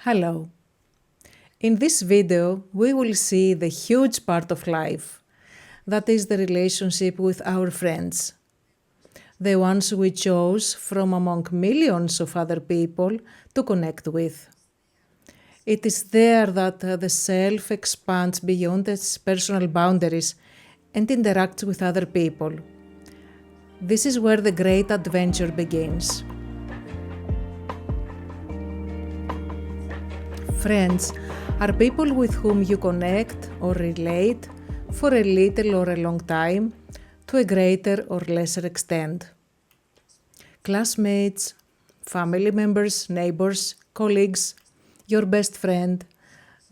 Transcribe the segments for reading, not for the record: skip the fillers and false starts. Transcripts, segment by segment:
Hello. In this video, we will see the huge part of life, that is the relationship with our friends. The ones we chose from among millions of other people to connect with. It is there that the self expands beyond its personal boundaries and interacts with other people. This is where the great adventure begins. Friends are people with whom you connect or relate for a little or a long time to a greater or lesser extent. Classmates, family members, neighbors, colleagues, your best friend,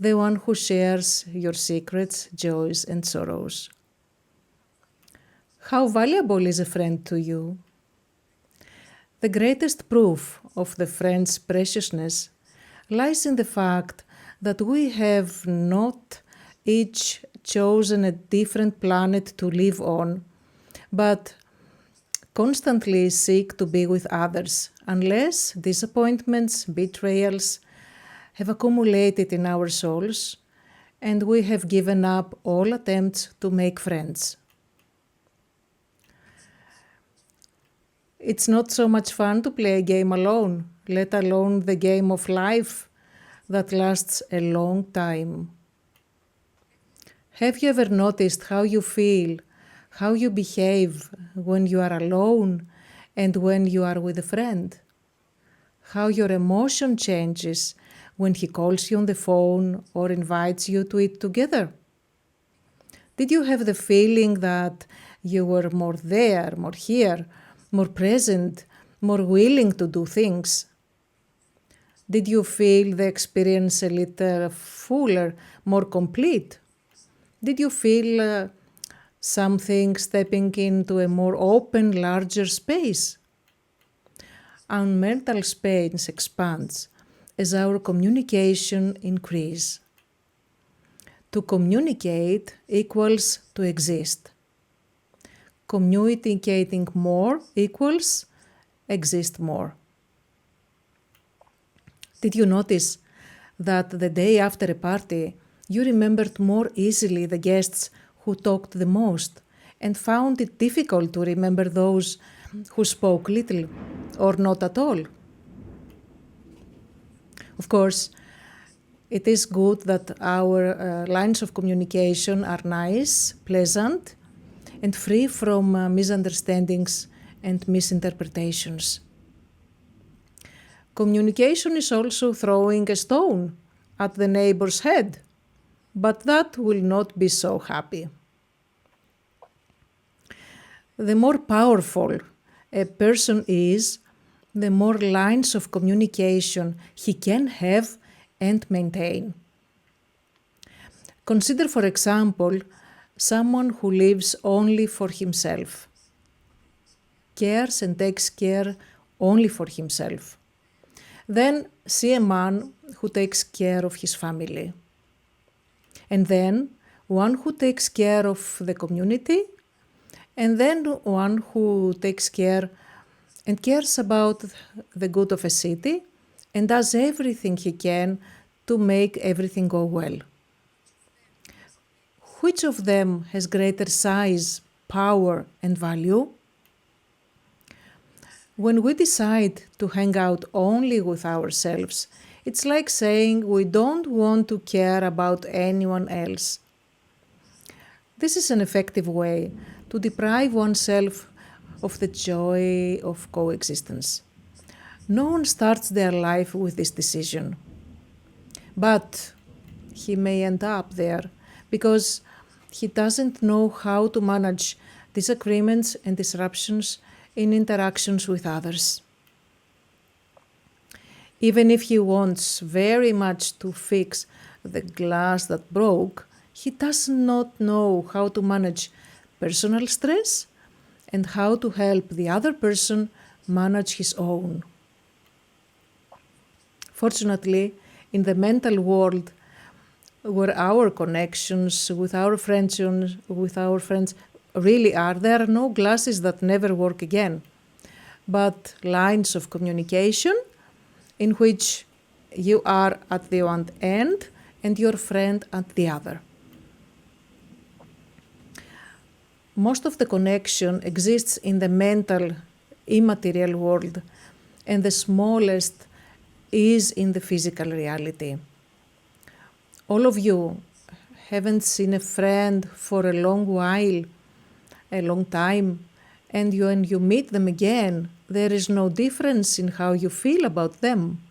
the one who shares your secrets, joys, and sorrows. How valuable is a friend to you? The greatest proof of the friend's preciousness lies in the fact that we have not each chosen a different planet to live on, but constantly seek to be with others, unless disappointments, betrayals have accumulated in our souls, and we have given up all attempts to make friends. It's not so much fun to play a game alone, let alone the game of life that lasts a long time. Have you ever noticed how you feel, how you behave when you are alone and when you are with a friend? How your emotion changes when he calls you on the phone or invites you to eat together? Did you have the feeling that you were more there, more here, more present, more willing to do things? Did you feel the experience a little fuller, more complete? Did you feel something stepping into a more open, larger space? Our mental space expands as our communication increases. To communicate equals to exist. Communicating more equals exist more. Did you notice that the day after a party, you remembered more easily the guests who talked the most and found it difficult to remember those who spoke little or not at all? Of course, it is good that our lines of communication are nice, pleasant, and free from misunderstandings and misinterpretations. Communication is also throwing a stone at the neighbor's head, but that will not be so happy. The more powerful a person is, the more lines of communication he can have and maintain. Consider, for example, someone who lives only for himself, cares and takes care only for himself. Then see a man who takes care of his family. And then one who takes care of the community. And then one who takes care and cares about the good of a city and does everything he can to make everything go well. Which of them has greater size, power, and value? When we decide to hang out only with ourselves, it's like saying we don't want to care about anyone else. This is an effective way to deprive oneself of the joy of coexistence. No one starts their life with this decision, but he may end up there because he doesn't know how to manage disagreements and disruptions in interactions with others. Even if he wants very much to fix the glass that broke, he does not know how to manage personal stress and how to help the other person manage his own. Fortunately, in the mental world, where our connections with our friends really are, there are no glasses that never work again, but lines of communication in which you are at the one end and your friend at the other. Most of the connection exists in the mental, immaterial world, and the smallest is in the physical reality. All of you haven't seen a friend for a long while, a long time, and when you meet them again, there is no difference in how you feel about them.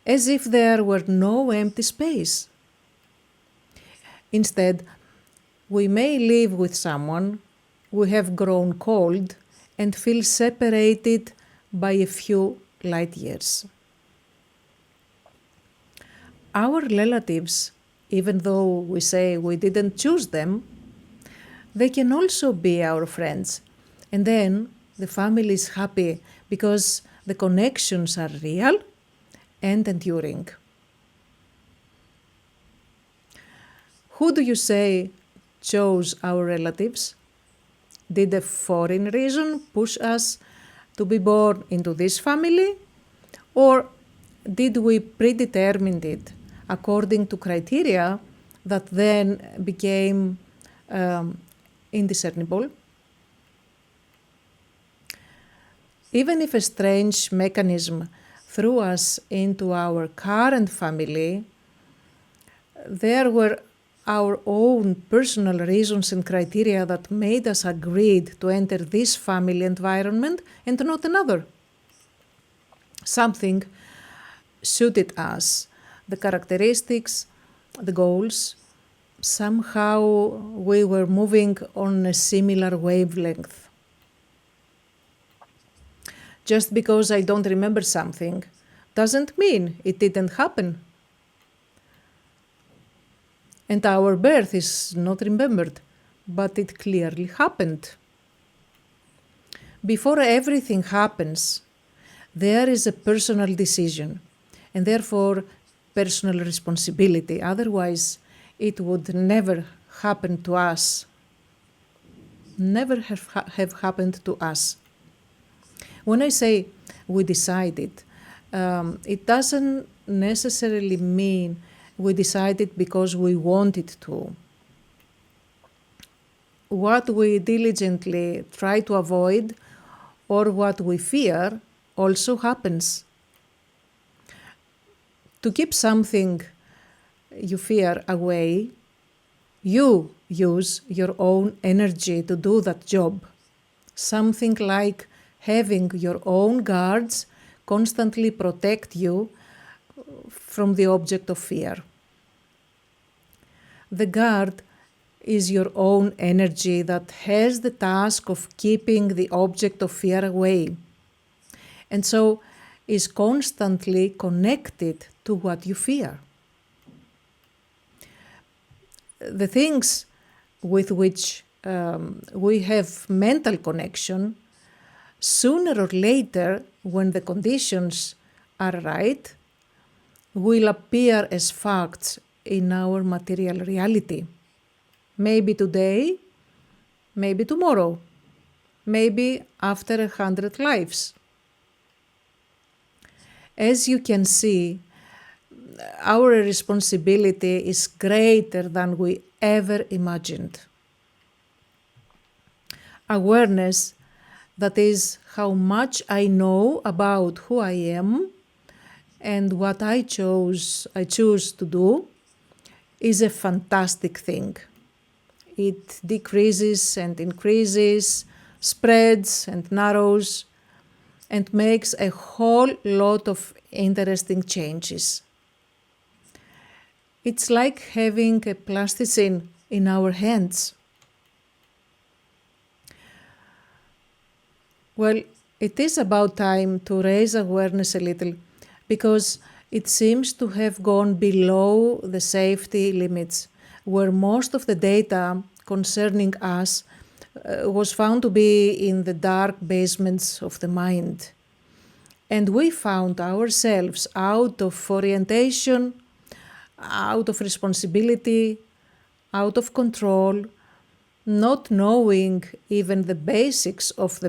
As if there were no empty space. Instead, we may live with someone, we have grown cold, and feel separated by a few light years. Our relatives, even though we say we didn't choose them, they can also be our friends. And then the family is happy because the connections are real and enduring. Who do you say chose our relatives? Did a foreign reason push us to be born into this family? Or did we predetermine it according to criteria that then became indiscernible? Even if a strange mechanism threw us into our current family, there were our own personal reasons and criteria that made us agreed to enter this family environment and not another. Something suited us, the characteristics, the goals. Somehow we were moving on a similar wavelength. Just because I don't remember something doesn't mean it didn't happen. And our birth is not remembered, but it clearly happened. Before everything happens, there is a personal decision and therefore personal responsibility. Otherwise, it would never happen to us. Never have happened to us. When I say we decided, it doesn't necessarily mean we decided because we wanted to. What we diligently try to avoid or what we fear also happens. To keep something you fear away, you use your own energy to do that job. Something like having your own guards constantly protect you from the object of fear. The guard is your own energy that has the task of keeping the object of fear away, and so is constantly connected to what you fear. The things with which we have mental connection, sooner or later, when the conditions are right, will appear as facts in our material reality. Maybe today, maybe tomorrow, maybe after 100 lives. As you can see, our responsibility is greater than we ever imagined. Awareness, that is how much I know about who I am and what I choose to do, is a fantastic thing. It decreases and increases, spreads and narrows, and makes a whole lot of interesting changes. It's like having a plasticine in our hands. Well, it is about time to raise awareness a little, because it seems to have gone below the safety limits, where most of the data concerning us was found to be in the dark basements of the mind. And we found ourselves out of orientation, out of responsibility, out of control, not knowing even the basics of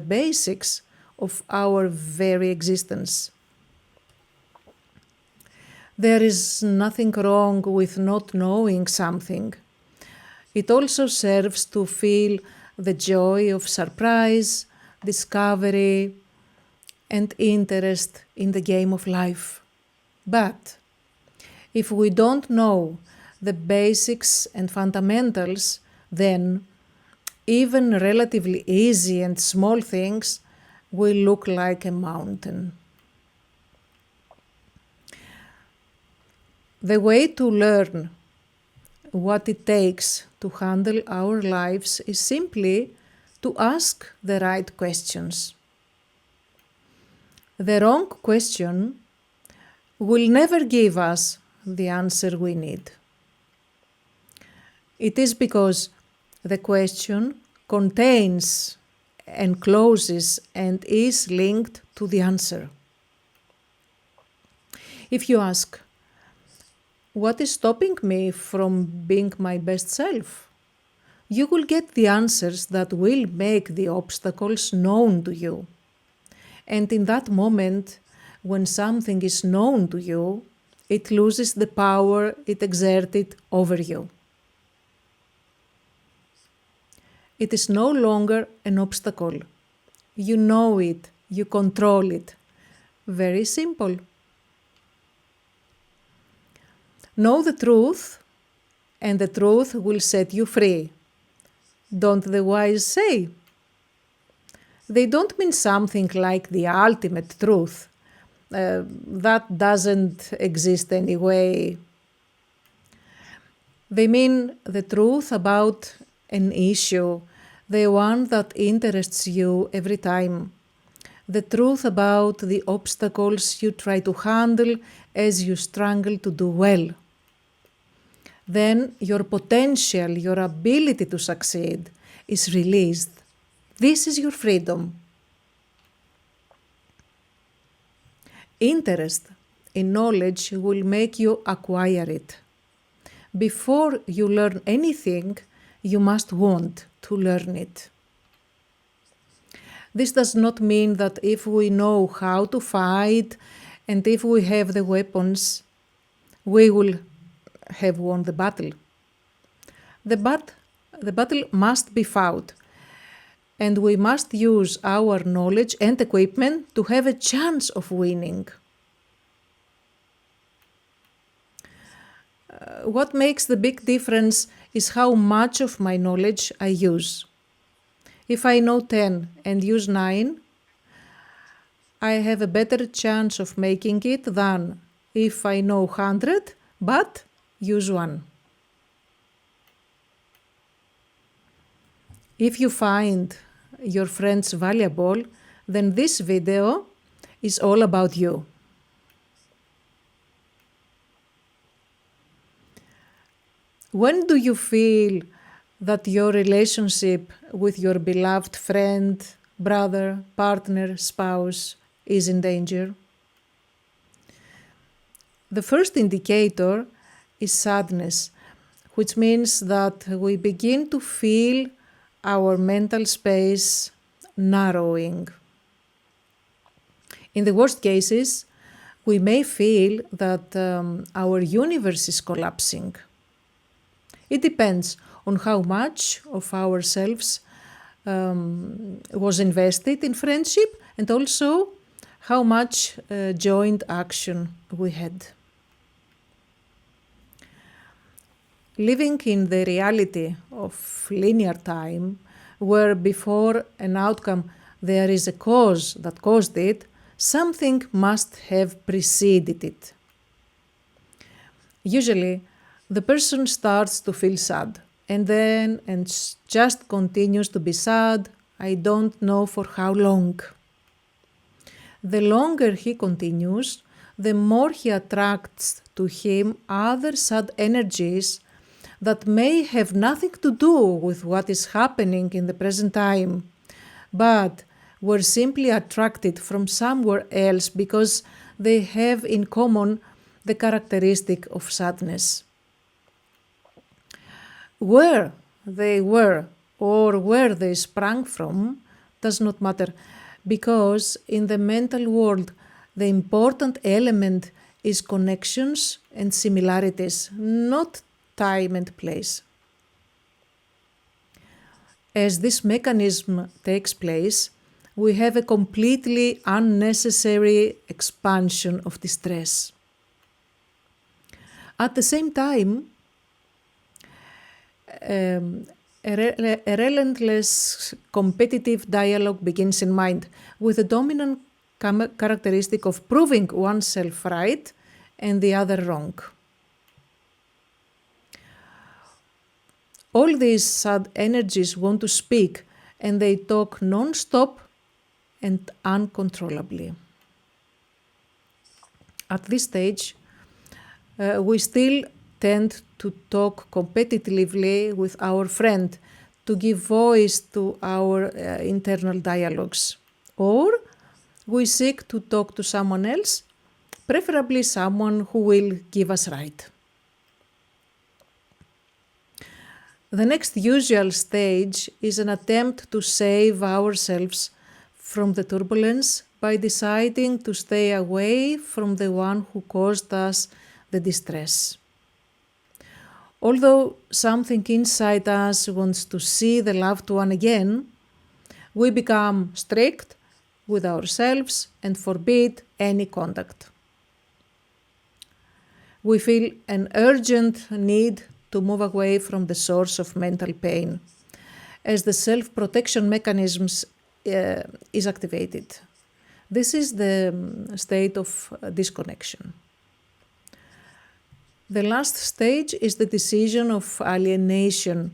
our very existence. There is nothing wrong with not knowing something. It also serves to feel the joy of surprise, discovery, and interest in the game of life. But if we don't know the basics and fundamentals, then even relatively easy and small things will look like a mountain. The way to learn what it takes to handle our lives is simply to ask the right questions. The wrong question will never give us the answer we need. It is because the question contains, encloses, and is linked to the answer. If you ask, what is stopping me from being my best self? You will get the answers that will make the obstacles known to you. And in that moment, when something is known to you, it loses the power it exerted over you. It is no longer an obstacle. You know it, you control it. Very simple. Know the truth, and the truth will set you free. Don't the wise say? They don't mean something like the ultimate truth. That doesn't exist anyway. They mean the truth about an issue, the one that interests you every time. The truth about the obstacles you try to handle as you struggle to do well. Then your potential, your ability to succeed is released. This is your freedom. Interest in knowledge will make you acquire it. Before you learn anything, you must want to learn it. This does not mean that if we know how to fight and if we have the weapons, we will have won the battle. The battle must be fought, and we must use our knowledge and equipment to have a chance of winning. What makes the big difference is how much of my knowledge I use. If I know 10 and use 9, I have a better chance of making it than if I know 100 but use 1. If you find your friends valuable, then this video is all about you. When do you feel that your relationship with your beloved friend, brother, partner, spouse is in danger? The first indicator is sadness, which means that we begin to feel our mental space narrowing. In the worst cases, we may feel that our universe is collapsing. It depends on how much of ourselves was invested in friendship and also how much joint action we had. Living in the reality of linear time, where before an outcome there is a cause that caused it, something must have preceded it. Usually, the person starts to feel sad and just continues to be sad, I don't know for how long. The longer he continues, the more he attracts to him other sad energies that may have nothing to do with what is happening in the present time, but were simply attracted from somewhere else because they have in common the characteristic of sadness. Where they were or where they sprang from does not matter, because in the mental world the important element is connections and similarities, not time and place. As this mechanism takes place, we have a completely unnecessary expansion of distress. At the same time, a relentless competitive dialogue begins in mind, with the dominant characteristic of proving oneself right and the other wrong. All these sad energies want to speak, and they talk non-stop and uncontrollably. At this stage, we still tend to talk competitively with our friend to give voice to our internal dialogues. Or we seek to talk to someone else, preferably someone who will give us right. The next usual stage is an attempt to save ourselves from the turbulence by deciding to stay away from the one who caused us the distress. Although something inside us wants to see the loved one again, we become strict with ourselves and forbid any contact. We feel an urgent need to move away from the source of mental pain, as the self-protection mechanisms is activated. This is the state of disconnection. The last stage is the decision of alienation,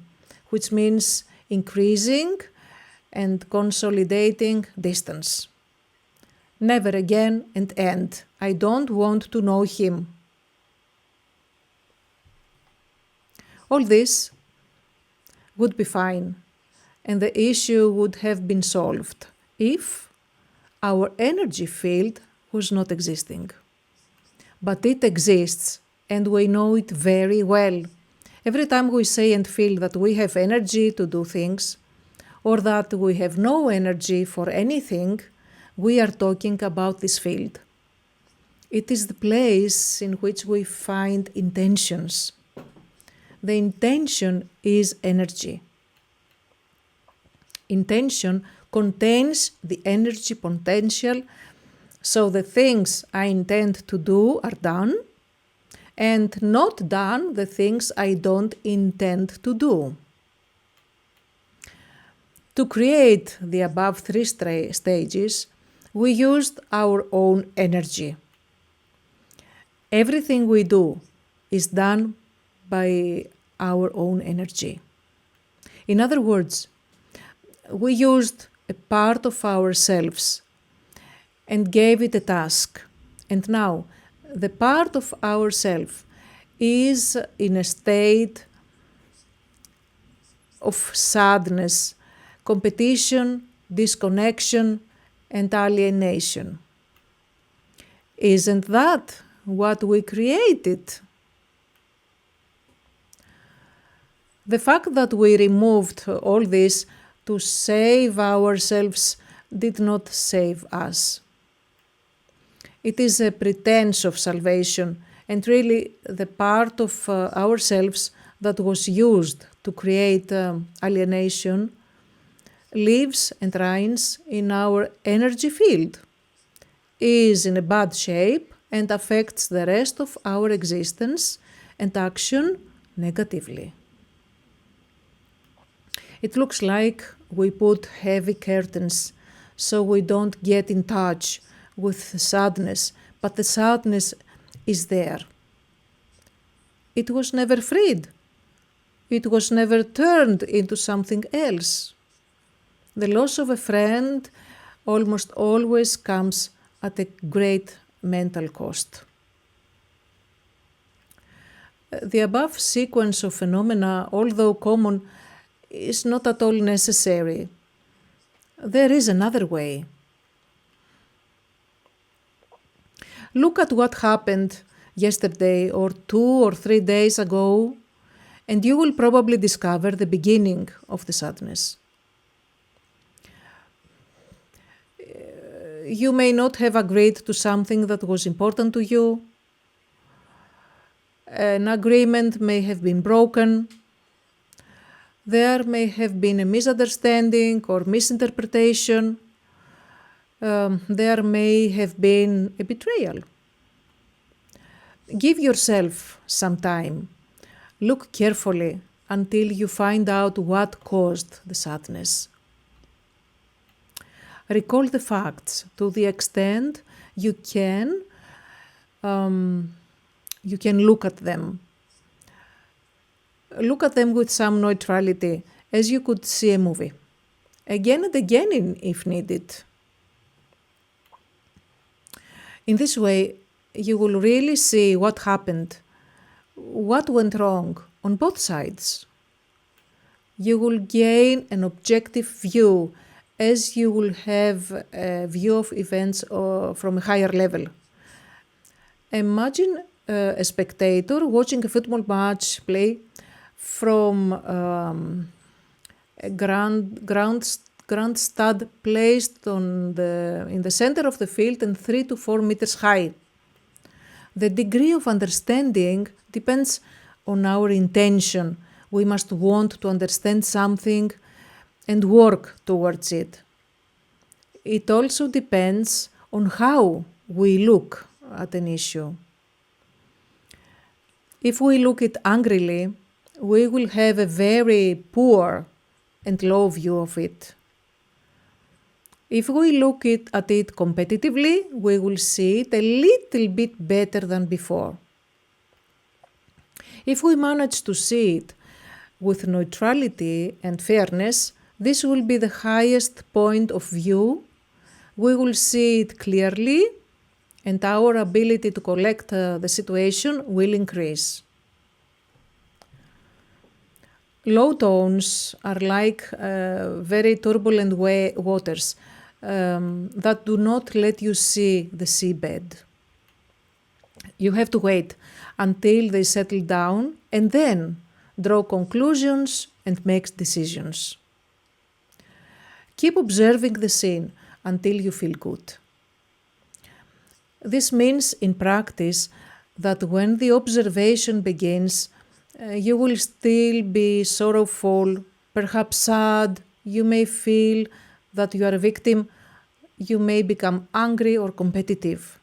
which means increasing and consolidating distance. Never again and end. I don't want to know him. All this would be fine, and the issue would have been solved if our energy field was not existing. But it exists, and we know it very well. Every time we say and feel that we have energy to do things, or that we have no energy for anything, we are talking about this field. It is the place in which we find intentions. The intention is energy. Intention contains the energy potential, so the things I intend to do are done, and not done the things I don't intend to do. To create the above three stages, we used our own energy. Everything we do is done by our own energy. In other words, we used a part of ourselves and gave it a task. And now, the part of ourself is in a state of sadness, competition, disconnection, and alienation. Isn't that what we created? The fact that we removed all this to save ourselves did not save us. It is a pretense of salvation, and really the part of ourselves that was used to create alienation lives and reigns in our energy field, is in a bad shape, and affects the rest of our existence and action negatively. It looks like we put heavy curtains so we don't get in touch with the sadness, but the sadness is there. It was never freed. It was never turned into something else. The loss of a friend almost always comes at a great mental cost. The above sequence of phenomena, although common, is not at all necessary. There is another way. Look at what happened yesterday or 2 or 3 days ago, and you will probably discover the beginning of the sadness. You may not have agreed to something that was important to you. An agreement may have been broken. There may have been a misunderstanding or misinterpretation. There may have been a betrayal. Give yourself some time. Look carefully until you find out what caused the sadness. Recall the facts to the extent you can look at them. Look at them with some neutrality, as you could see a movie. Again and again if needed. In this way, you will really see what happened, what went wrong on both sides. You will gain an objective view as you will have a view of events from a higher level. Imagine a spectator watching a football match play from a grandstand placed in the center of the field and 3 to 4 meters high. The degree of understanding depends on our intention. We must want to understand something and work towards it. It also depends on how we look at an issue. If we look at it angrily, we will have a very poor and low view of it. If we look at it competitively, we will see it a little bit better than before. If we manage to see it with neutrality and fairness, this will be the highest point of view. We will see it clearly, and our ability to collect the situation will increase. Low tones are like very turbulent waters that do not let you see the seabed. You have to wait until they settle down and then draw conclusions and make decisions. Keep observing the scene until you feel good. This means in practice that when the observation begins, you will still be sorrowful, perhaps sad. You may feel that you are a victim. You may become angry or competitive.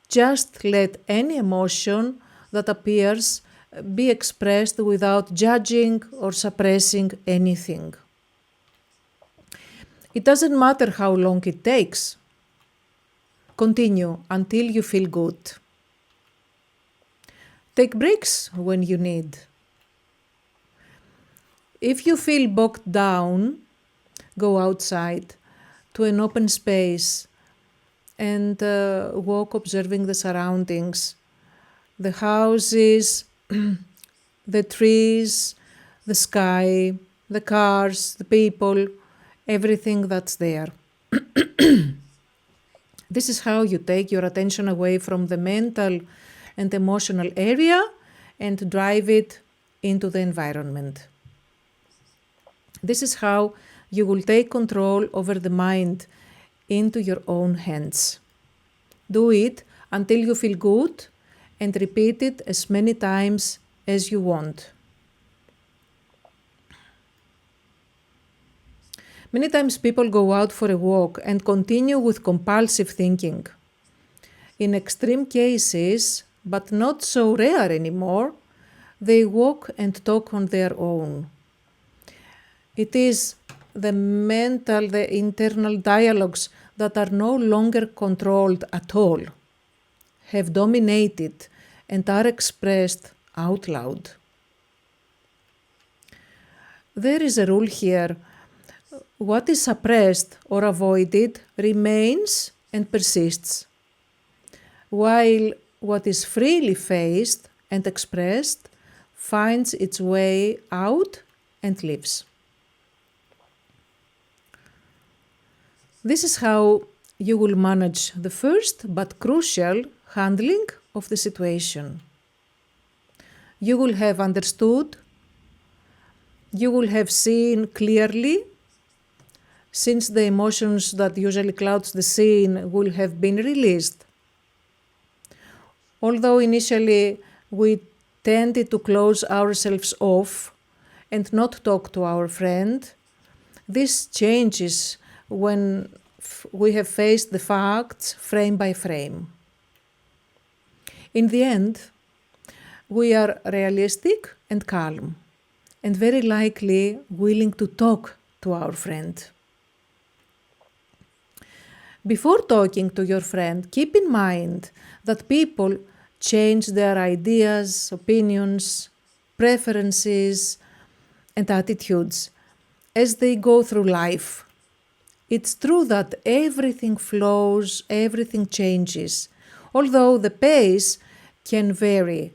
Just let any emotion that appears be expressed without judging or suppressing anything. It doesn't matter how long it takes. Continue until you feel good. Take breaks when you need. If you feel bogged down, go outside to an open space and walk observing the surroundings, the houses, the trees, the sky, the cars, the people, everything that's there. This is how you take your attention away from the mental and emotional area and drive it into the environment. This is how you will take control over the mind into your own hands. Do it until you feel good and repeat it as many times as you want. Many times people go out for a walk and continue with compulsive thinking. In extreme cases, but not so rare anymore, they walk and talk on their own. It is the internal dialogues that are no longer controlled at all, have dominated and are expressed out loud. There is a rule here. What is suppressed or avoided remains and persists, while what is freely faced and expressed finds its way out and lives. This is how you will manage the first but crucial handling of the situation. You will have understood, you will have seen clearly, since the emotions that usually clouds the scene will have been released. Although initially we tended to close ourselves off and not talk to our friend, this changes when we have faced the facts frame by frame. In the end, we are realistic and calm, and very likely willing to talk to our friend. Before talking to your friend, keep in mind that people change their ideas, opinions, preferences, and attitudes as they go through life. It's true that everything flows, everything changes, although the pace can vary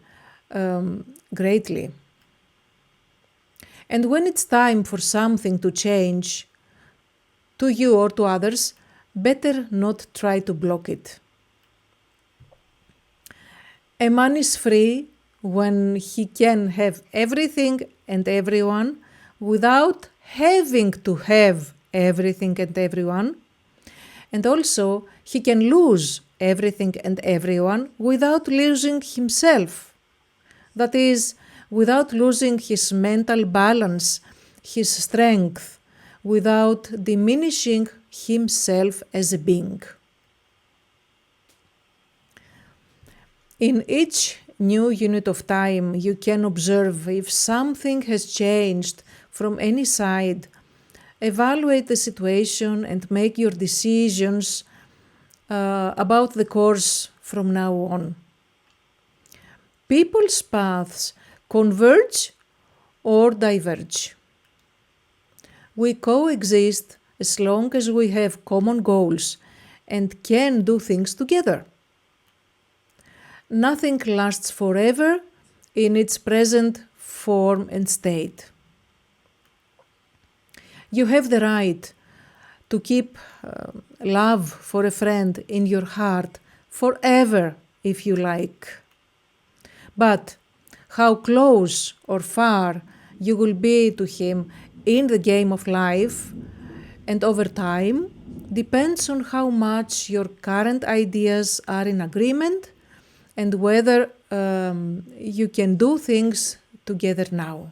greatly. And when it's time for something to change, to you or to others, better not try to block it. A man is free when he can have everything and everyone without having to have everything and everyone. And also, he can lose everything and everyone without losing himself. That is, without losing his mental balance, his strength, without diminishing himself as a being. In each new unit of time, you can observe if something has changed from any side. Evaluate the situation and make your decisions about the course from now on. People's paths converge or diverge. We coexist as long as we have common goals and can do things together. Nothing lasts forever in its present form and state. You have the right to keep love for a friend in your heart forever if you like. But how close or far you will be to him in the game of life and over time depends on how much your current ideas are in agreement and whether you can do things together now.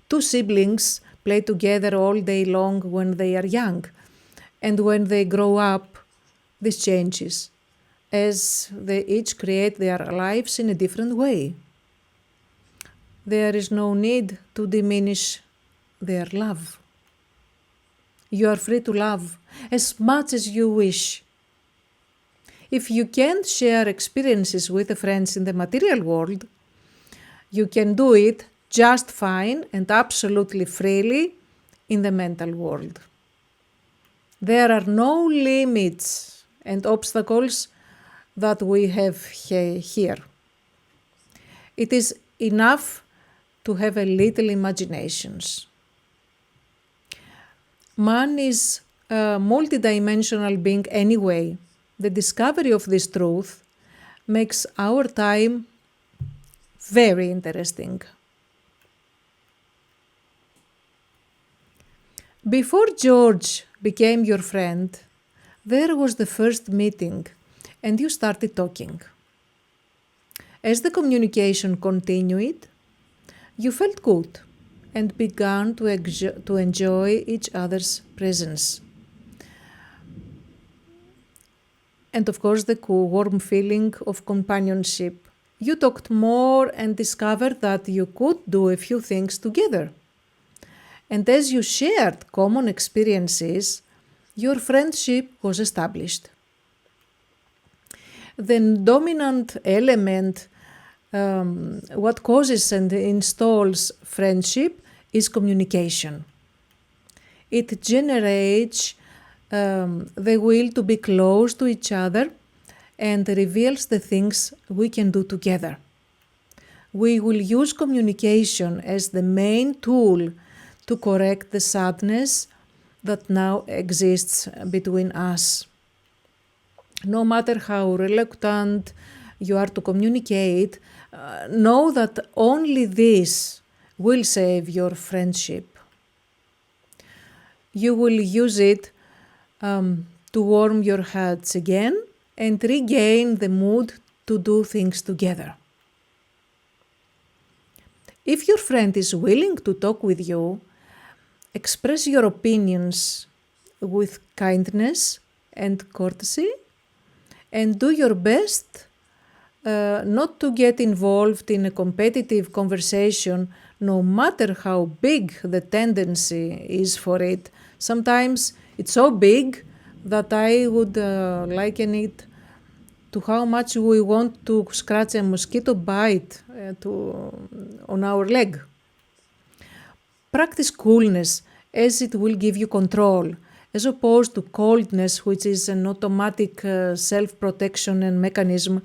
Two siblings play together all day long when they are young, and when they grow up, this changes, as they each create their lives in a different way. There is no need to diminish their love. You are free to love as much as you wish. If you can't share experiences with the friends in the material world, you can do it just fine and absolutely freely in the mental world. There are no limits and obstacles that we have here. It is enough to have a little imaginations. Man is a multidimensional being anyway. The discovery of this truth makes our time very interesting. Before George became your friend, there was the first meeting and you started talking. As the communication continued, you felt good and began to enjoy each other's presence. And of course, the warm feeling of companionship. You talked more and discovered that you could do a few things together. And as you shared common experiences, your friendship was established. The dominant element, what causes and installs friendship, is communication. It generates the will to be close to each other and reveals the things we can do together. We will use communication as the main tool to correct the sadness that now exists between us. No matter how reluctant you are to communicate, know that only this will save your friendship. You will use it to warm your hearts again and regain the mood to do things together. If your friend is willing to talk with you, express your opinions with kindness and courtesy, and do your best not to get involved in a competitive conversation, no matter how big the tendency is for it. Sometimes it's so big that I would liken it to how much we want to scratch a mosquito bite on our leg. Practice coolness, as it will give you control, as opposed to coldness, which is an automatic self-protection and mechanism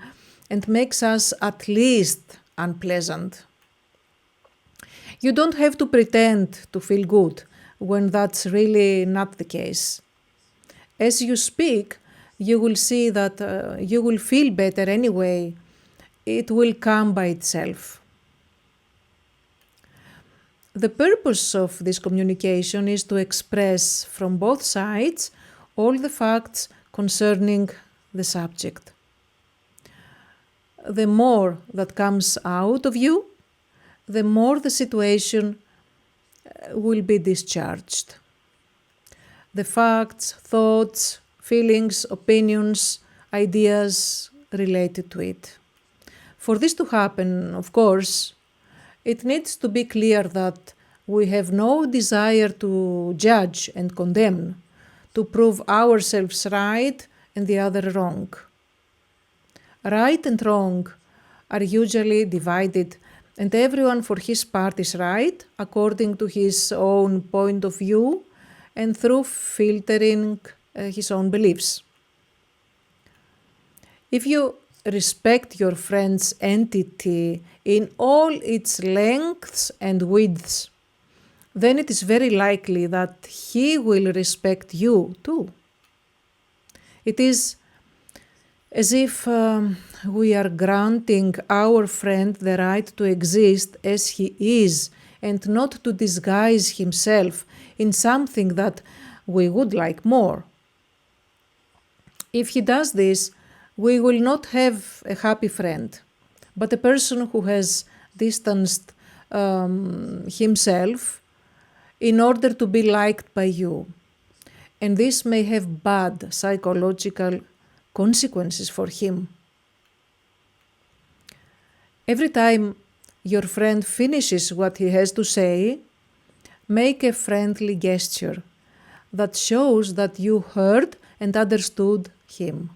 and makes us at least unpleasant. You don't have to pretend to feel good when that's really not the case. As you speak, you will see that you will feel better anyway. It will come by itself. The purpose of this communication is to express from both sides all the facts concerning the subject. The more that comes out of you, the more the situation will be discharged. The facts, thoughts, feelings, opinions, ideas related to it. For this to happen, of course, it needs to be clear that we have no desire to judge and condemn, to prove ourselves right and the other wrong. Right and wrong are usually divided, and everyone for his part is right according to his own point of view and through filtering his own beliefs. If you respect your friend's entity in all its lengths and widths, then it is very likely that he will respect you too. It is as if we are granting our friend the right to exist as he is and not to disguise himself in something that we would like more. If he does this, we will not have a happy friend, but a person who has distanced himself in order to be liked by you. And this may have bad psychological consequences for him. Every time your friend finishes what he has to say, make a friendly gesture that shows that you heard and understood him.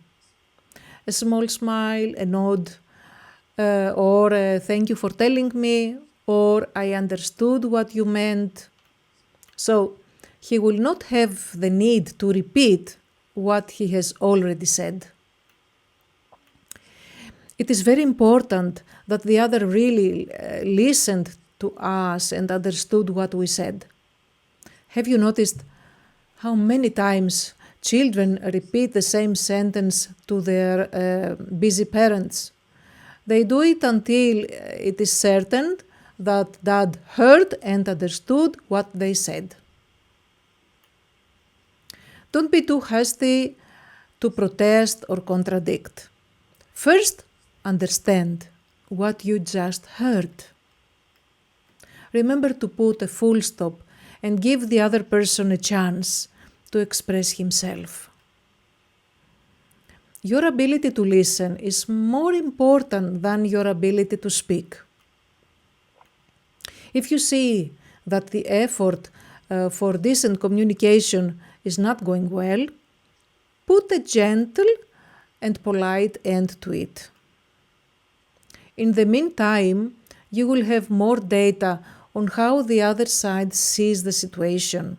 A small smile, a nod, or a thank you for telling me, or I understood what you meant. So he will not have the need to repeat what he has already said. It is very important that the other really listened to us and understood what we said. Have you noticed how many times children repeat the same sentence to their busy parents? They do it until it is certain that dad heard and understood what they said. Don't be too hasty to protest or contradict. First, understand what you just heard. Remember to put a full stop and give the other person a chance to express himself. Your ability to listen is more important than your ability to speak. If you see that the effort for decent communication is not going well, put a gentle and polite end to it. In the meantime, you will have more data on how the other side sees the situation.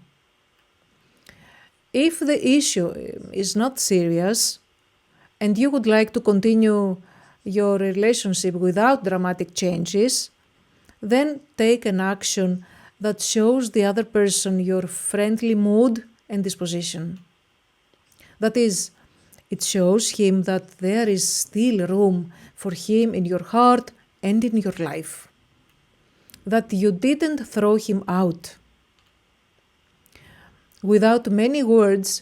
If the issue is not serious and you would like to continue your relationship without dramatic changes, then take an action that shows the other person your friendly mood and disposition. That is, it shows him that there is still room for him in your heart and in your life. That you didn't throw him out. Without many words,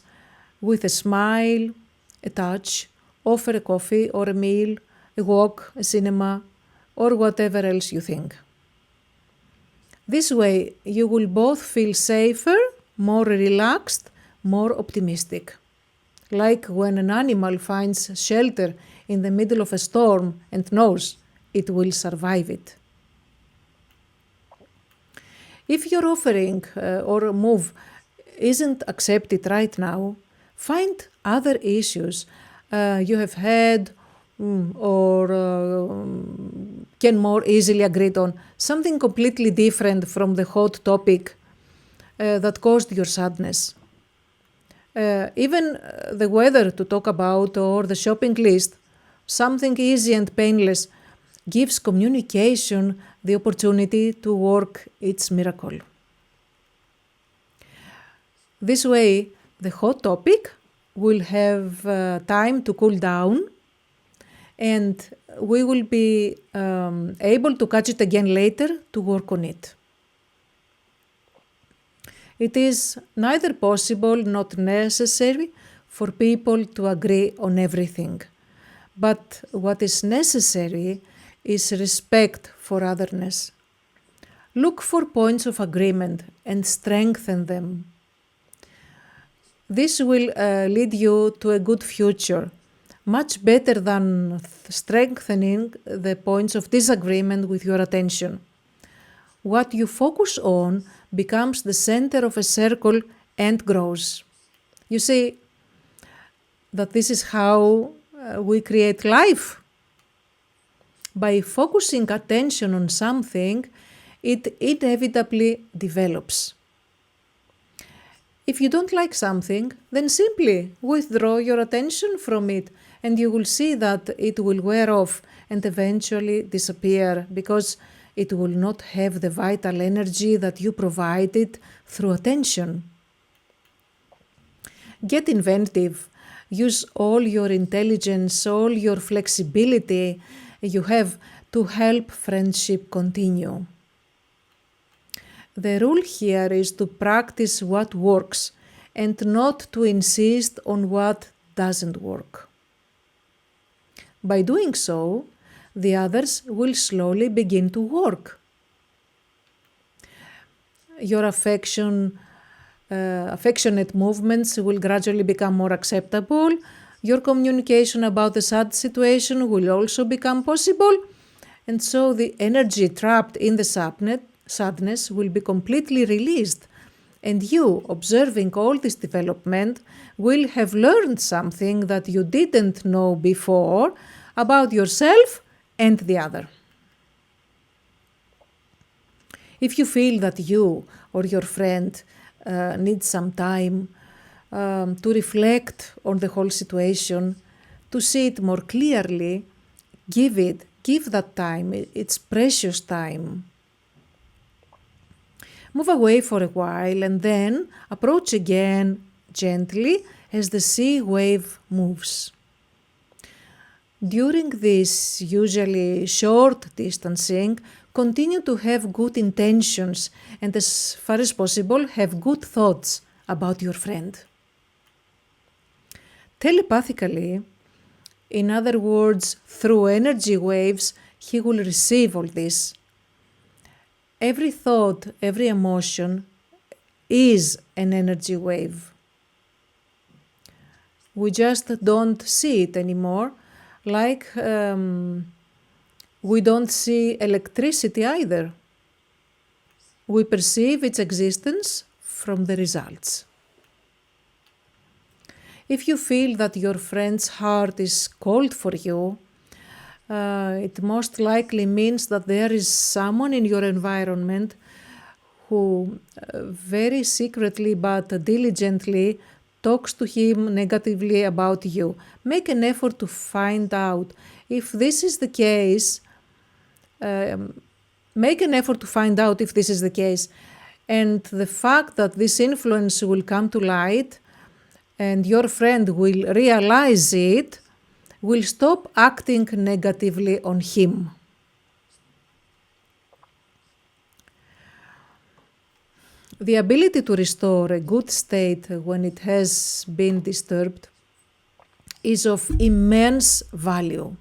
with a smile, a touch, offer a coffee or a meal, a walk, a cinema, or whatever else you think. This way, you will both feel safer, more relaxed, more optimistic. Like when an animal finds shelter in the middle of a storm and knows it will survive it. If your offering or move isn't accepted right now, find other issues you have had or can more easily agree on. Something completely different from the hot topic that caused your sadness. Even the weather to talk about or the shopping list, something easy and painless, gives communication the opportunity to work its miracle. This way, the hot topic will have time to cool down and we will be able to catch it again later to work on it. It is neither possible nor necessary for people to agree on everything. But what is necessary is respect for otherness. Look for points of agreement and strengthen them. This will lead you to a good future, much better than strengthening the points of disagreement with your attention. What you focus on becomes the center of a circle and grows. You see that this is how we create life. By focusing attention on something, it inevitably develops. If you don't like something, then simply withdraw your attention from it and you will see that it will wear off and eventually disappear because it will not have the vital energy that you provided through attention. Get inventive. Use all your intelligence, all your flexibility you have to help friendship continue. The rule here is to practice what works and not to insist on what doesn't work. By doing so, the others will slowly begin to work. Your affectionate movements will gradually become more acceptable. Your communication about the sad situation will also become possible. And so the energy trapped in the sadness will be completely released. And you, observing all this development, will have learned something that you didn't know before about yourself and the other. If you feel that you or your friend needs some time to reflect on the whole situation, to see it more clearly, give that time. It's precious time. Move away for a while and then approach again gently as the sea wave moves. During this usually short distancing, continue to have good intentions and as far as possible have good thoughts about your friend. Telepathically, in other words, through energy waves, he will receive all this. Every thought, every emotion is an energy wave. We just don't see it anymore, like we don't see electricity either. We perceive its existence from the results. If you feel that your friend's heart is cold for you, it most likely means that there is someone in your environment who very secretly but diligently talks to him negatively about you. Make an effort to find out if this is the case. Make an effort to find out if this is the case. And the fact that this influence will come to light and your friend will realize it, will stop acting negatively on him. The ability to restore a good state when it has been disturbed is of immense value.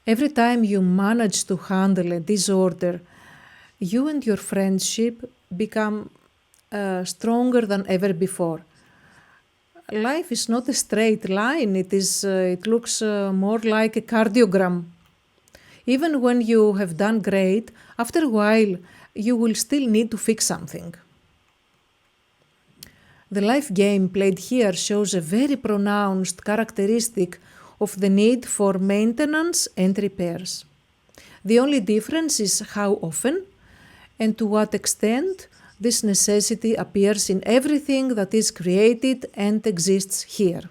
Every time you manage to handle a disorder, you and your friendship become stronger than ever before. Life is not a straight line, it looks more like a cardiogram. Even when you have done great, after a while you will still need to fix something. The life game played here shows a very pronounced characteristic of the need for maintenance and repairs. The only difference is how often and to what extent this necessity appears in everything that is created and exists here.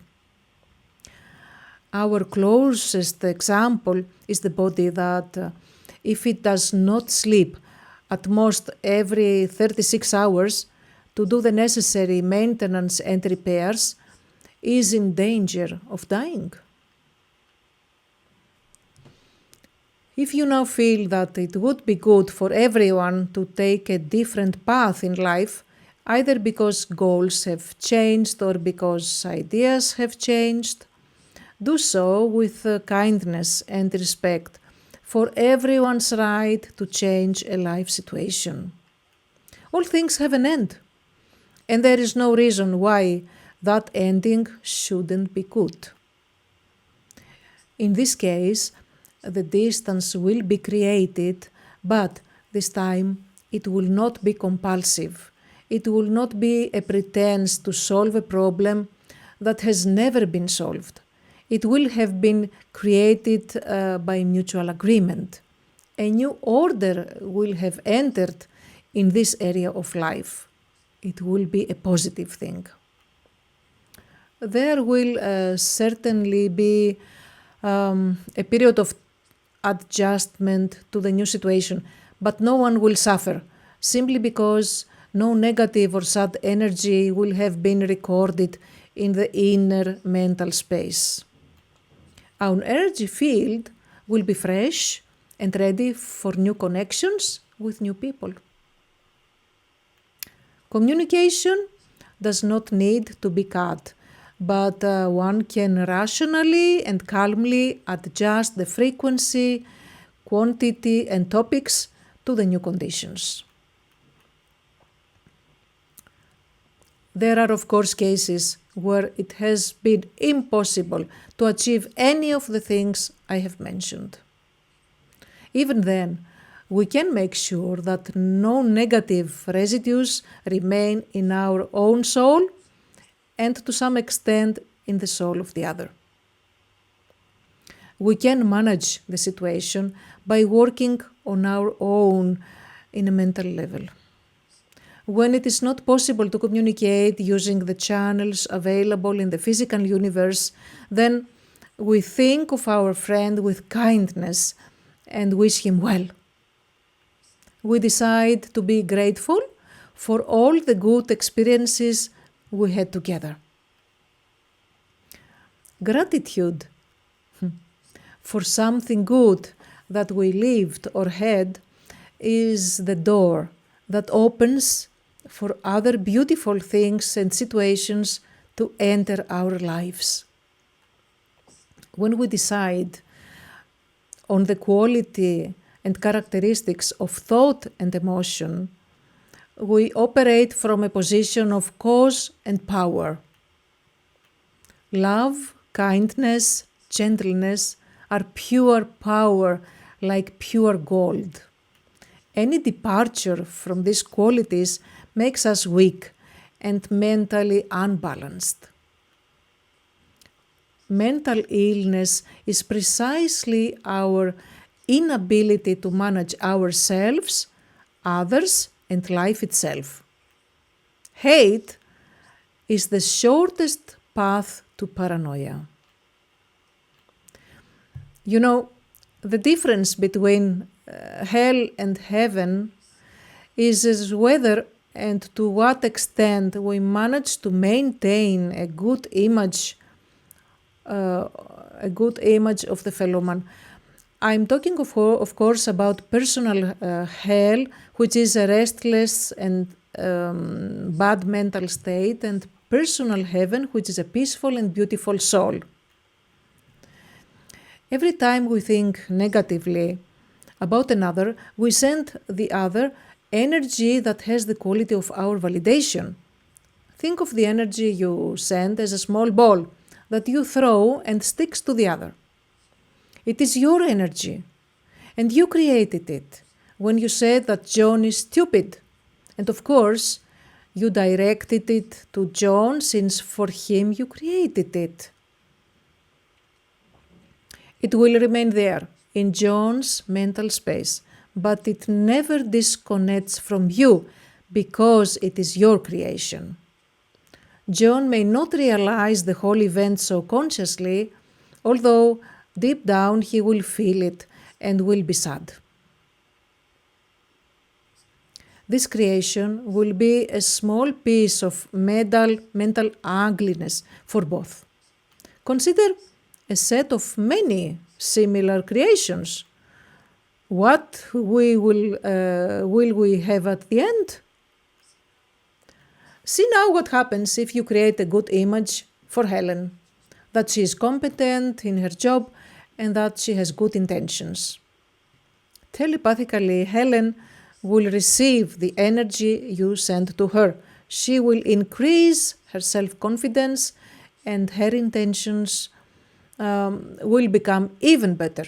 Our closest example is the body that, if it does not sleep at most every 36 hours to do the necessary maintenance and repairs, is in danger of dying. If you now feel that it would be good for everyone to take a different path in life, either because goals have changed or because ideas have changed, do so with kindness and respect for everyone's right to change a life situation. All things have an end, and there is no reason why that ending shouldn't be good. In this case, the distance will be created, but this time it will not be compulsive. It will not be a pretense to solve a problem that has never been solved. It will have been created by mutual agreement. A new order will have entered in this area of life. It will be a positive thing. There will certainly be a period of adjustment to the new situation, but no one will suffer simply because no negative or sad energy will have been recorded in the inner mental space. Our energy field will be fresh and ready for new connections with new people. Communication does not need to be cut, but one can rationally and calmly adjust the frequency, quantity, and topics to the new conditions. There are, of course, cases where it has been impossible to achieve any of the things I have mentioned. Even then, we can make sure that no negative residues remain in our own soul and to some extent in the soul of the other. We can manage the situation by working on our own in a mental level. When it is not possible to communicate using the channels available in the physical universe, then we think of our friend with kindness and wish him well. We decide to be grateful for all the good experiences we had together. Gratitude for something good that we lived or had is the door that opens for other beautiful things and situations to enter our lives. When we decide on the quality and characteristics of thought and emotion, we operate from a position of cause and power. Love, kindness, gentleness are pure power like pure gold. Any departure from these qualities makes us weak and mentally unbalanced. Mental illness is precisely our inability to manage ourselves, others, and life itself. Hate is the shortest path to paranoia. You know, the difference between hell and heaven is whether and to what extent we manage to maintain a good image of the fellow man. I'm talking of course about personal hell, which is a restless and bad mental state, and personal heaven, which is a peaceful and beautiful soul. Every time we think negatively about another, we send the other energy that has the quality of our validation. Think of the energy you send as a small ball that you throw and sticks to the other. It is your energy, and you created it when you said that John is stupid. And of course, you directed it to John since for him you created it. It will remain there in John's mental space, but it never disconnects from you because it is your creation. John may not realize the whole event so consciously, although deep down he will feel it and will be sad. This creation will be a small piece of mental ugliness for both. Consider a set of many similar creations. What will we have at the end? See now what happens if you create a good image for Helen, that she is competent in her job and that she has good intentions. Telepathically, Helen will receive the energy you send to her. She will increase her self-confidence and her intentions will become even better.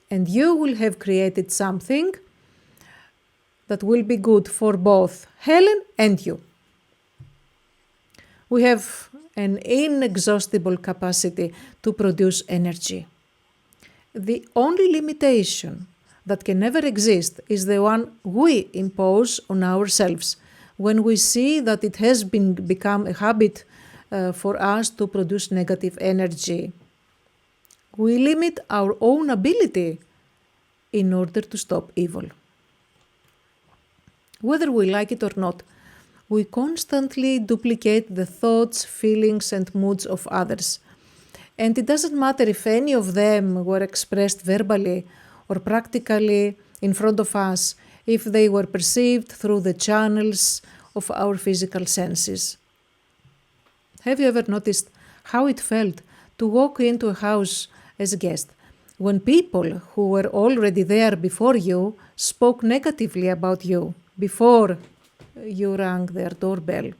And you will have created something that will be good for both Helen and you. We have an inexhaustible capacity to produce energy. The only limitation that can never exist is the one we impose on ourselves when we see that it has become a habit for us to produce negative energy. We limit our own ability in order to stop evil. Whether we like it or not, we constantly duplicate the thoughts, feelings, and moods of others. And it doesn't matter if any of them were expressed verbally or practically in front of us, if they were perceived through the channels of our physical senses. Have you ever noticed how it felt to walk into a house as a guest when people who were already there before you spoke negatively about you before you rang their doorbell?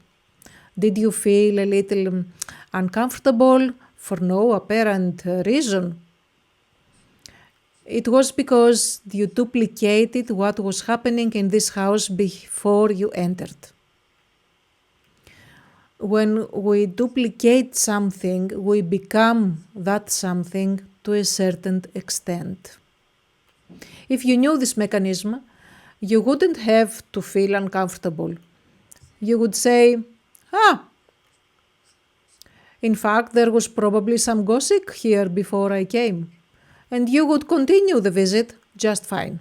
Did you feel a little uncomfortable for no apparent reason? It was because you duplicated what was happening in this house before you entered. When we duplicate something, we become that something to a certain extent. If you knew this mechanism, you wouldn't have to feel uncomfortable. You would say, in fact, there was probably some gossip here before I came. And you would continue the visit just fine.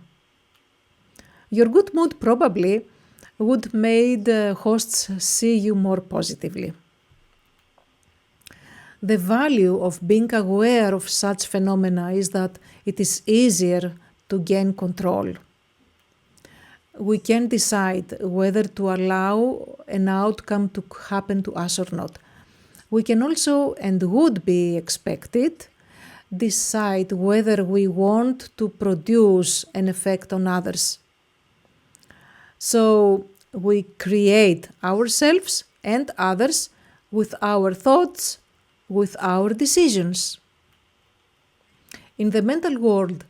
Your good mood probably would make the hosts see you more positively. The value of being aware of such phenomena is that it is easier to gain control. We can decide whether to allow an outcome to happen to us or not. We can also, and would be expected, decide whether we want to produce an effect on others. So we create ourselves and others with our thoughts, with our decisions. In the mental world,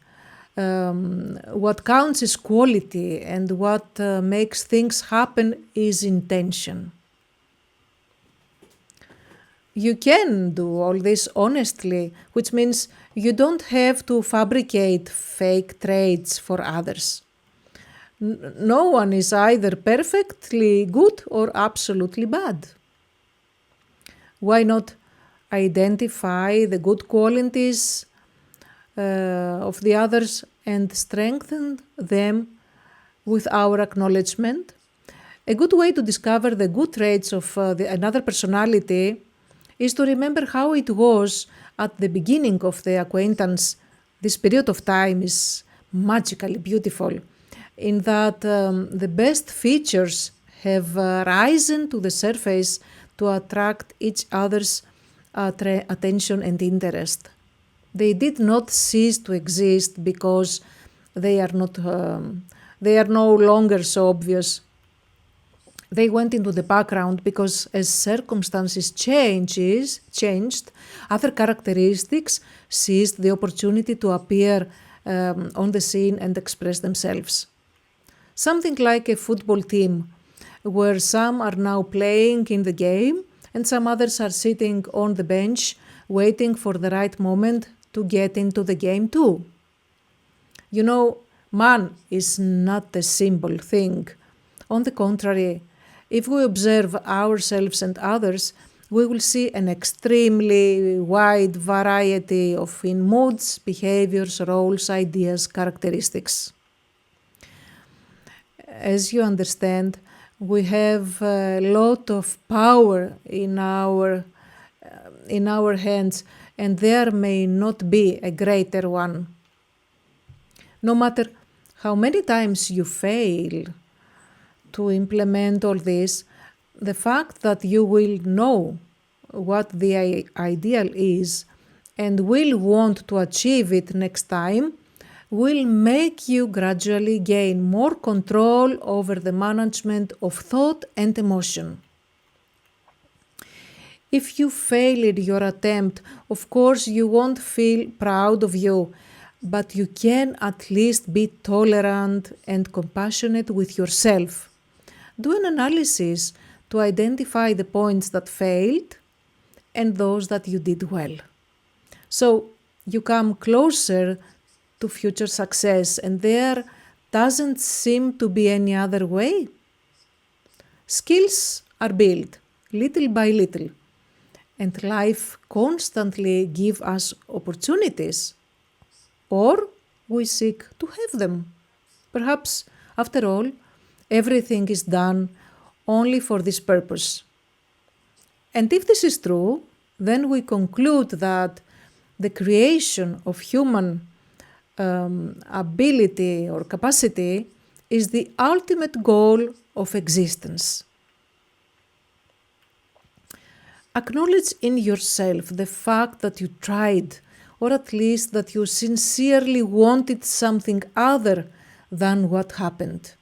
what counts is quality, and what makes things happen is intention. You can do all this honestly, which means you don't have to fabricate fake traits for others. No one is either perfectly good or absolutely bad. Why not identify the good qualities of the others and strengthen them with our acknowledgement? A good way to discover the good traits of another personality is to remember how it was at the beginning of the acquaintance. This period of time is magically beautiful, in that the best features have risen to the surface to attract each other's attention and interest. They did not cease to exist because they are not they are no longer so obvious. They went into the background because as circumstances changed, other characteristics seized the opportunity to appear on the scene and express themselves. Something like a football team, where some are now playing in the game and some others are sitting on the bench waiting for the right moment to get into the game too. You know, man is not a simple thing. On the contrary, if we observe ourselves and others, we will see an extremely wide variety of in moods, behaviors, roles, ideas, characteristics. As you understand, we have a lot of power in our hands, and there may not be a greater one. No matter how many times you fail to implement all this, the fact that you will know what the ideal is and will want to achieve it next time will make you gradually gain more control over the management of thought and emotion. If you fail in your attempt, of course you won't feel proud of you, but you can at least be tolerant and compassionate with yourself. Do an analysis to identify the points that failed and those that you did well. So you come closer to future success, and there doesn't seem to be any other way. Skills are built little by little, and life constantly gives us opportunities, or we seek to have them. Perhaps, after all, everything is done only for this purpose. And if this is true, then we conclude that the creation of human ability or capacity is the ultimate goal of existence. Acknowledge in yourself the fact that you tried, or at least that you sincerely wanted something other than what happened.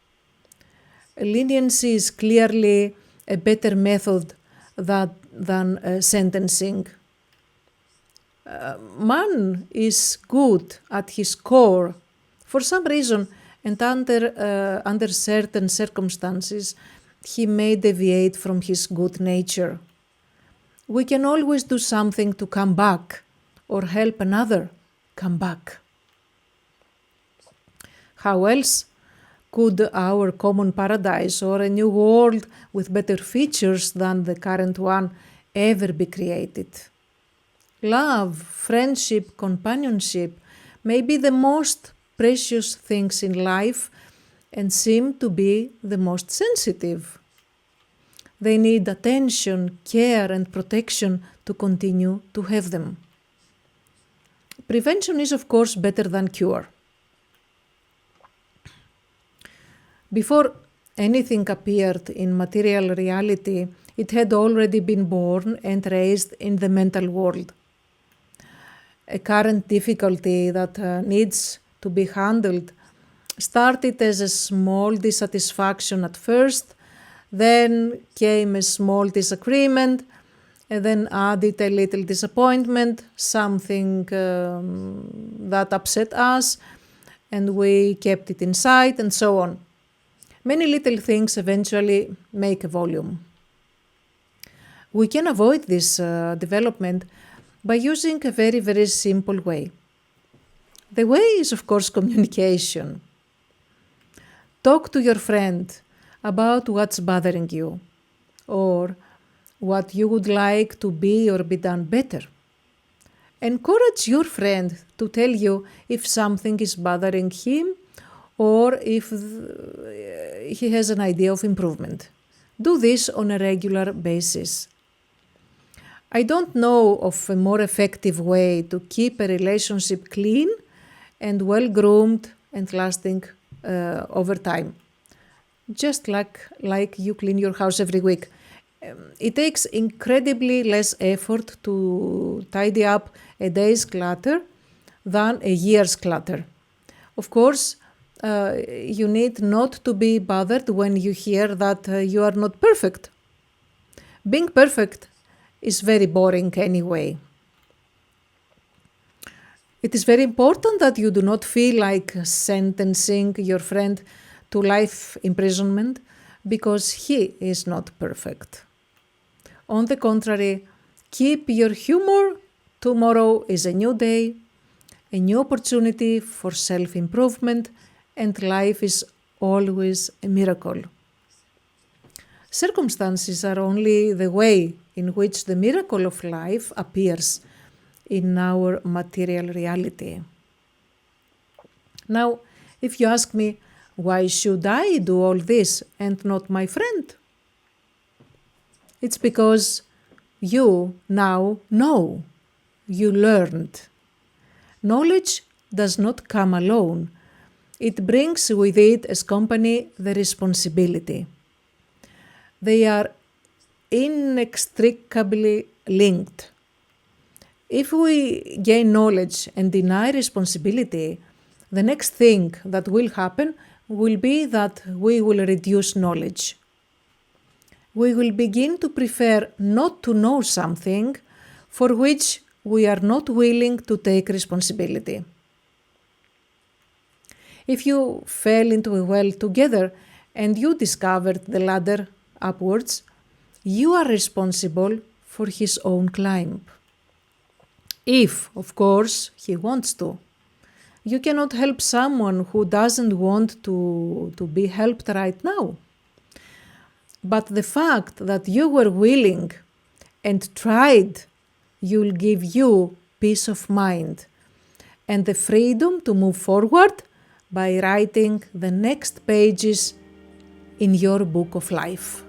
Leniency is clearly a better method than sentencing. Man is good at his core. For some reason, and under certain circumstances, he may deviate from his good nature. We can always do something to come back or help another come back. How else could our common paradise or a new world with better features than the current one ever be created? Love, friendship, companionship may be the most precious things in life and seem to be the most sensitive. They need attention, care, and protection to continue to have them. Prevention is, of course, better than cure. Before anything appeared in material reality, it had already been born and raised in the mental world. A current difficulty that needs to be handled started as a small dissatisfaction at first, then came a small disagreement, and then added a little disappointment, something that upset us, and we kept it inside, and so on. Many little things eventually make a volume. We can avoid this development by using a very, very simple way. The way is, of course, communication. Talk to your friend about what's bothering you, or what you would like to be or be done better. Encourage your friend to tell you if something is bothering him or if he has an idea of improvement. Do this on a regular basis. I don't know of a more effective way to keep a relationship clean and well-groomed and lasting over time. Just like you clean your house every week. It takes incredibly less effort to tidy up a day's clutter than a year's clutter. Of course, you need not to be bothered when you hear that you are not perfect. Being perfect is very boring anyway. It is very important that you do not feel like sentencing your friend to life imprisonment because he is not perfect. On the contrary, keep your humor. Tomorrow is a new day, a new opportunity for self improvement, and life is always a miracle. Circumstances are only the way in which the miracle of life appears in our material reality. Now, if you ask me, why should I do all this and not my friend? It's because you now know. You learned. Knowledge does not come alone. It brings with it as company the responsibility. They are inextricably linked. If we gain knowledge and deny responsibility, the next thing that will happen will be that we will reduce knowledge. We will begin to prefer not to know something for which we are not willing to take responsibility. If you fell into a well together and you discovered the ladder upwards, you are responsible for his own climb. If, of course, he wants to. You cannot help someone who doesn't want to be helped right now. But the fact that you were willing and tried will give you peace of mind and the freedom to move forward by writing the next pages in your book of life.